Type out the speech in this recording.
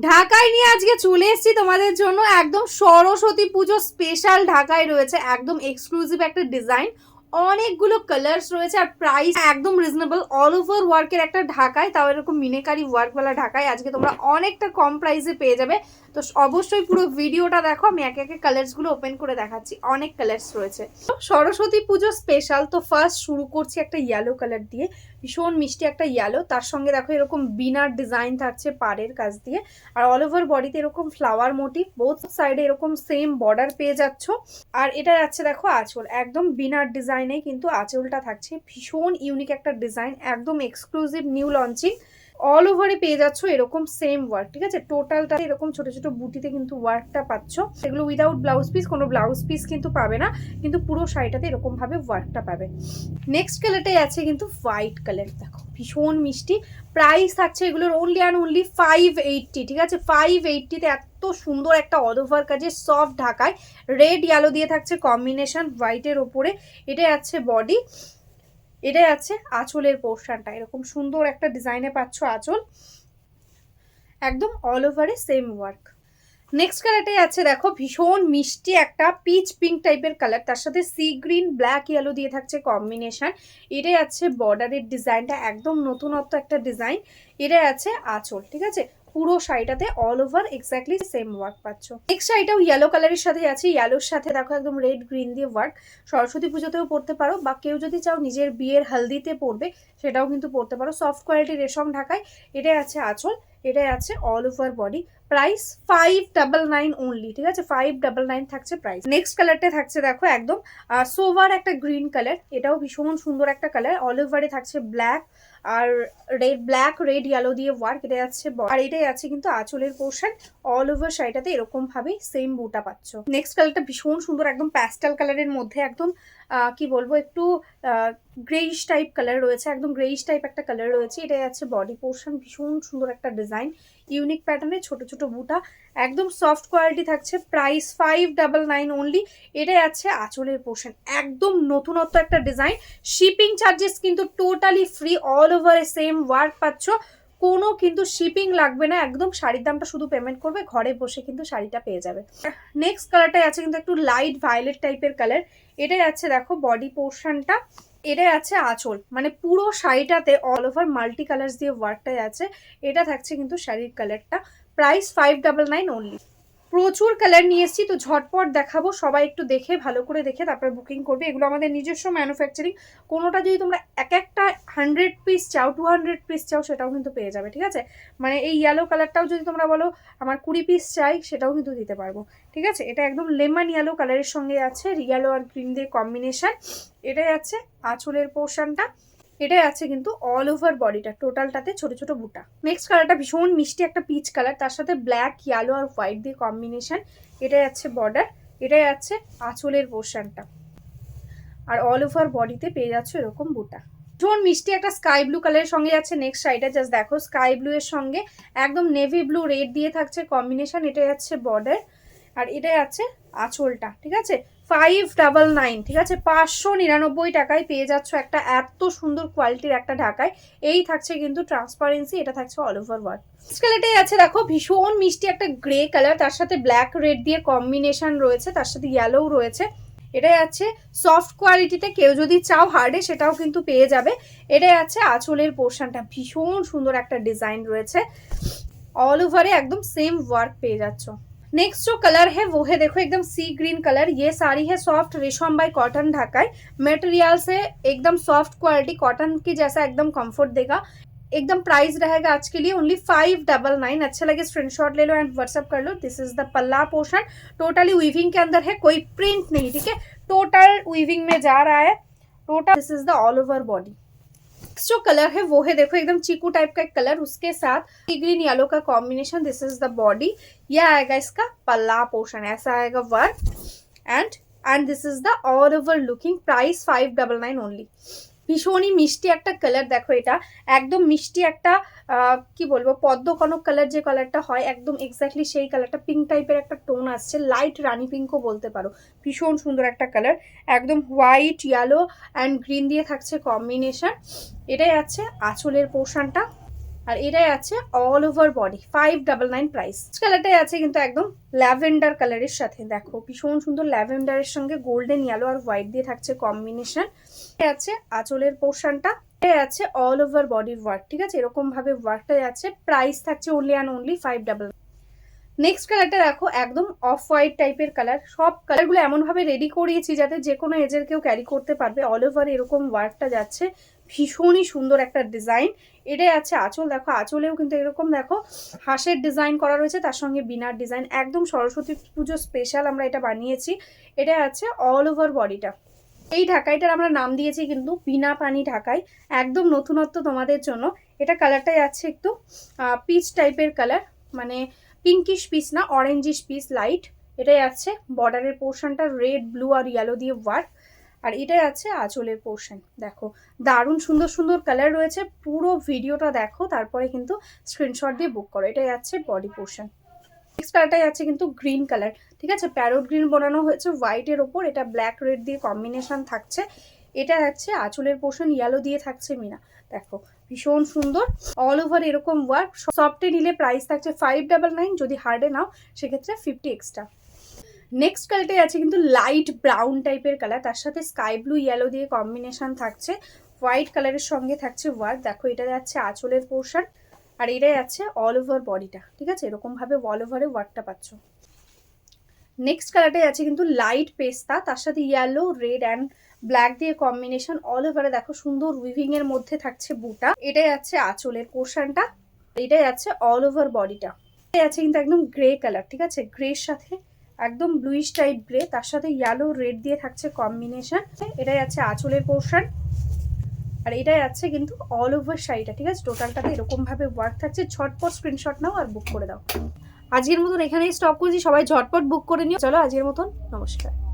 ঢাকায় নিয়ে আজকে চলে এসেছি তোমাদের জন্য একদম সরস্বতী পুজো স্পেশাল। ঢাকায় রয়েছে একদম এক্সক্লুসিভ একটা ডিজাইন, অনেকগুলো কালার্স রয়েছে আর প্রাইস একদম রিজনেবল। অল ওভার ওয়ার্কের একটা ঢাকায়, তাও এরকম মিনেকারি ওয়ার্কওয়ালা ঢাকায় আজকে তোমরা অনেকটা কম প্রাইসে পেয়ে যাবে। তো অবশ্যই পুরো ভিডিওটা দেখো, আমি একে একে কালার্সগুলো ওপেন করে দেখাচ্ছি। অনেক কালার্স রয়েছে, সরস্বতী পুজো স্পেশাল। তো ফার্স্ট শুরু করছি একটা ইয়েলো কালার দিয়ে, ভীষণ মিষ্টি একটা ইয়েলো। তার সঙ্গে দেখো এরকম বিনার ডিজাইন থাকছে পাড়ের কাছ দিয়ে, আর অল ওভার বডিতে এরকম ফ্লাওয়ার মোটিভ, বোথ সাইডে এরকম সেম বর্ডার পেয়ে যাচ্ছ। আর এটা যাচ্ছে দেখো আঁচল, একদম বিনার ডিজাইনে কিন্তু আঁচলটা থাকছে, ভীষণ ইউনিক একটা ডিজাইন, একদম এক্সক্লুসিভ নিউ লঞ্চিং। অল ওভারে পেয়ে যাচ্ছ এরকম সেম ওয়ার্ক, ঠিক আছে? টোটালটা এরকম ছোট ছোট বুটিতে কিন্তু ওয়ার্কটা পাচ্ছ। এগুলো উইদাউট ব্লাউজ পিস, কোনো ব্লাউজ পিস কিন্তু পাবে না, কিন্তু পুরো শাড়িটাতে এরকম ভাবে ওয়ার্কটা পাবে। নেক্সট কালারটাই আছে কিন্তু হোয়াইট কালার, দেখো ভীষণ মিষ্টি। প্রাইস থাকছে এগুলোর অনলি অ্যান্ড অনলি 580, ঠিক আছে? 580-তে এত সুন্দর একটা অল ওভার কাজে সফট ঢাকায় রেড ইয়েলো দিয়ে থাকছে কম্বিনেশন হোয়াইটের ওপরে। এটাই আছে বডি, এটাই আছে আঁচলের পোর্শনটা, এরকম সুন্দর একটা ডিজাইনে পাচ্ছ আঁচল, একদম অল ওভারে সেম ওয়ার্ক। নেক্সট কালারটাই আছে দেখো ভীষণ মিষ্টি একটা পিচ পিঙ্ক টাইপের কালার, তার সাথে সি গ্রিন ব্ল্যাক ইয়েলো দিয়ে থাকছে কম্বিনেশন। এটাই আছে বর্ডারের ডিজাইনটা, একদম নতুনত্ব একটা ডিজাইন। এটাই আছে আঁচল, ঠিক আছে? পুরো শাড়িটাতে all over exactly same work পাচ্ছ। নেক্সট শাড়িটাও ইয়েলো কালারের সাথে আছে, ইয়েলোর সাথে দেখো একদম রেড গ্রিন দিয়ে ওয়ার্ক। সরস্বতী পুজোতেও পরতে পারো, বা কেউ যদি চাও নিজের বিয়ের হলদিতে পরবে সেটাও কিন্তু পরতে পারো। সফট কোয়ালিটির রেশম ঢাকায়। এটাই আছে আঁচল, এটাই আছে all over body. Price 599 only, ঠিক আছে? 599 থাকছে প্রাইস। নেক্সট কালারটা থাকছে দেখো একদম সোভার একটা গ্রিন কালার, এটাও ভীষণ সুন্দর একটা কালার। অল ওভারে থাকছে ব্ল্যাক আর রেড, ব্ল্যাক রেড ইয়েলো দিয়ে ওয়ার্ক। এটা যাচ্ছে আর এটাই আছে কিন্তু আঁচলের পোর্শন। অল ওভার শাড়িটাতে এরকম ভাবেই সেম বুটা পাচ্ছ। নেক্সট কালারটা ভীষণ সুন্দর, একদম প্যাস্টেল কালারের মধ্যে, একদম কি বলবো, একটু গ্রেইশ টাইপ কালার রয়েছে, একদম গ্রেইশ টাইপ একটা কালার রয়েছে। এটাই আছে বডি পোর্শন, ভীষণ সুন্দর একটা ডিজাইন, ইউনিক প্যাটার্নে ছোট ছোট বুটা, একদম সফট কোয়ালিটি থাকছে। Price 599 only. এটাই আছে আঁচলের পোর্শন, একদম নতুনত্ব একটা ডিজাইন। শিপিং চার্জেস কিন্তু totally free, all over same work পাচ্ছ, কোনো কিন্তু শিপিং লাগবে না, একদম শাড়ির দামটা শুধু পেমেন্ট করবে, ঘরে বসে কিন্তু শাড়িটা পেয়ে যাবে। নেক্সট কালারটাই আছে কিন্তু একটু লাইট ভায়োলেট টাইপের কালার। এটাই আছে দেখো বডি পোর্শনটা, এটাই আছে আঁচল, মানে পুরো শাড়িটাতে অল ওভার মাল্টি কালার্স দিয়ে ওয়ার্কটাই আছে। এটা থাকছে কিন্তু শাড়ির কালারটা। Price 599 only. প্রচুর কালার নিয়ে এসেছি, তো ঝটপট দেখাবো, সবাই একটু দেখে ভালো করে দেখে তারপরে বুকিং করবে। এগুলো আমাদের নিজস্ব ম্যানুফ্যাকচারিং, কোনোটা যদি তোমরা এক একটা 100 পিস চাও, 200 পিস চাও, সেটাও কিন্তু পেয়ে যাবে, ঠিক আছে? মানে এই ইয়েলো কালারটাও যদি তোমরা বলো আমার 20 পিস চাই, সেটাও কিন্তু দিতে পারবো, ঠিক আছে? এটা একদম লেমন ইয়েলো কালারের সঙ্গে আছে ইয়েলো আর গ্রিন দিয়ে কম্বিনেশন। এটাই আছে আঁচলের পোর্শনটা, এটাই আছে কিন্তু অল ওভার বডিটা, টোটালটাতে ছোট ছোট বুটা। নেক্সট কালারটা ভীষণ মিষ্টি একটা পিচ কালার, তার সাথে ব্ল্যাক ইয়েলো আর হোয়াইট দিয়ে কম্বিনেশন। এটাই আছে বর্ডার, এটাই আছে আঁচলের পোর্শনটা, আর অল ওভার বডিতে পেয়ে যাচ্ছে এরকম বুটা। ভীষণ মিষ্টি একটা স্কাই ব্লু কালারের সঙ্গে যাচ্ছে নেক্সট শাড়িটা, জাস্ট দেখো স্কাই ব্লু এর সঙ্গে একদম নেভি ব্লু রেড দিয়ে থাকছে কম্বিনেশন। এটাই আছে বর্ডার, আর এটাই আছে আঁচলটা, ঠিক আছে? 599, ঠিক আছে? 599 টাকায় পেয়ে যাচ্ছ একটা এত সুন্দর কোয়ালিটির একটা ঢাকায়। এই থাকছে কিন্তু ট্রান্সপারেন্সি, এটা থাকছে অল ওভার ওয়ার্ক। কালারটাই আছে দেখো ভীষণ মিষ্টি একটা গ্রে কালার, তার সাথে ব্ল্যাক রেড দিয়ে কম্বিনেশন রয়েছে, তার সাথে ইয়েলোও রয়েছে। এটাই আছে সফট কোয়ালিটিতে, কেউ যদি চাও হার্ডে সেটাও কিন্তু পেয়ে যাবে। এটাই আছে আঁচলের পোর্শনটা, ভীষণ সুন্দর একটা डिजाइन রয়েছে, ऑल ओवर एकदम सेम वर्क पेज जाচ্ছো। नेक्स्ट जो कलर है वो है देखो एकदम सी ग्रीन कलर। ये साड़ी है सॉफ्ट रेशम बाय कॉटन ढाकाई, मटेरियल से एकदम सॉफ्ट क्वालिटी कॉटन की जैसा एकदम कंफर्ट देगा। एकदम प्राइस रहेगा आज के लिए ओनली 599। अच्छा लगे स्क्रीनशॉट ले लो एंड व्हाट्सअप कर लो। दिस इज द पल्ला पोर्शन, टोटली वीविंग के अंदर है, कोई प्रिंट नहीं, ठीक है? टोटल वीविंग में जा रहा है total. This is the all over body. जो कलर है वो है देखो एकदम चीकू टाइप का एक कलर, उसके साथ ग्रीन येलो का combination. This is the body, यह आएगा इसका पल्ला पोर्शन, ऐसा आएगा work and this is the all over looking. Price 599 only. ভীষণই মিষ্টি একটা কালার, দেখো এটা একদম মিষ্টি একটা কি বলবো পদ্ম কনক কালার, যে কালারটা হয় একদম এক্স্যাক্টলি সেই কালারটা, পিঙ্ক টাইপের একটা টোন আসছে, লাইট রানি পিঙ্কও বলতে পারো। ভীষণ সুন্দর একটা কালার, একদম হোয়াইট ইয়েলো অ্যান্ড গ্রিন দিয়ে থাকছে কম্বিনেশন। এটাই আছে আঁচলের পোর্শনটা, আর এটাই আছে অল ওভার বডি 599 প্রাইস। কালারটাই আছে কিন্তু একদম ল্যাভেন্ডার কালারের সাথে, দেখো ভীষণ সুন্দর ল্যাভেন্ডারের সঙ্গে গোল্ডেন ইয়েলো আর হোয়াইট দিয়ে থাকছে কম্বিনেশন। আছে আঁচলের পোর্শনটা, আছে অল ওভার বডির ওয়ার্ক, ঠিক আছে এরকম ভাবে ওয়ার্কটা আছে। প্রাইস থাকছে অনলি অ্যান্ড অনলি 599। নেক্সট কালারটা দেখো একদম অফ হোয়াইট টাইপের কালার। সব কালারগুলো এমন ভাবে রেডি করিয়েছি যাতে যে কোনো এজের কেউ ক্যারি করতে পারবে। অল ওভার এরকম ওয়ার্কটা যাচ্ছে, ভীষণই সুন্দর একটা ডিজাইন। এটাই আছে আঁচল, দেখো আঁচলেও কিন্তু এরকম দেখো হাঁসের ডিজাইন করা রয়েছে, তার সঙ্গে বিনার ডিজাইন, একদম সরস্বতী পুজো স্পেশাল আমরা এটা বানিয়েছি। এটা আছে অল ওভার বডিটা। এই ঢাকাইটার আমরা নাম দিয়েছি কিন্তু বিনা পানি ঢাকাই, একদম নতুনত্ব তোমাদের জন্য। এটা কালারটাই আছে একটু পিচ টাইপের কালার, মানে পিঙ্কিশ পিস না, অরেঞ্জিশ পিস লাইট। এটাই আছে বর্ডারের পোর্শনটা রেড ব্লু আর ইয়েলো দিয়ে ওয়ার্ক। আর এটাই আছে আঁচলের পোর্শন। দেখো দারুণ সুন্দর সুন্দর কালার রয়েছে, পুরো ভিডিওটা দেখো তারপরে কিন্তু স্ক্রিনশট দিয়ে বুক করো। এটাই আছে বডি পোর্শন। নেক্সট কালারটাই আছে কিন্তু গ্রিন কালার, ঠিক আছে প্যারোট গ্রিন বানানো হয়েছে হোয়াইটের ওপর, এটা ব্ল্যাক রেড দিয়ে কম্বিনেশন থাকছে। এটা আছে আঁচলের পোর্শন ইয়েলো দিয়ে থাকছে মিনা, দেখো ভীষণ সুন্দর অল ওভার এরকম ওয়ার্ক। সফটে নিলে প্রাইস থাকছে 599, যদি হার্ডে নাও সেক্ষেত্রে 50 এক্সট্রা। নেক্সট কালারটাই আছে কিন্তু লাইট ব্রাউন টাইপের কালার, তার সাথে স্কাই ব্লু ইয়েলো দিয়ে কম্বিনেশন থাকছে, হোয়াইট কালারের সঙ্গে থাকছে ওয়ার্ক। দেখো এটা যাচ্ছে আঁচলের পোর্শন আর এটাই আছে অল ওভার বডিটা, ঠিক আছে এরকম ভাবে অল ওভারে ওয়ার্কটা পাচ্ছ। নেক্সট কালারটাই আছে কিন্তু লাইট পেস্তা, তার সাথে ইয়েলো রেড অ্যান্ড ব্ল্যাক দিয়ে কম্বিনেশন। অল ওভারে দেখো সুন্দর উইভিং এর মধ্যে থাকছে বুটা। এটাই আছে আঁচলের পোর্শনটা, এটাই আছে অল ওভার বডিটা। এটাই আছে কিন্তু একদম গ্রে কালার, ঠিক আছে গ্রের সাথে একদম ব্লুইশ টাইপ গ্রে, তার সাথে ইয়েলো রেড দিয়ে থাকছে কম্বিনেশন। এটাই আছে আঁচলের পোর্শন আর এটাই আছে কিন্তু অল ওভার শাড়িটা, ঠিক আছে টোটালটাতে এরকম ভাবে ওয়ার্ক থাকছে। ঝটপট স্ক্রিনশট নাও আর বুক করে দাও। আজকের মতন এখানেই স্টপ করছি, সবাই ঝটপট বুক করে নিও। চলো আজকের মতন নমস্কার।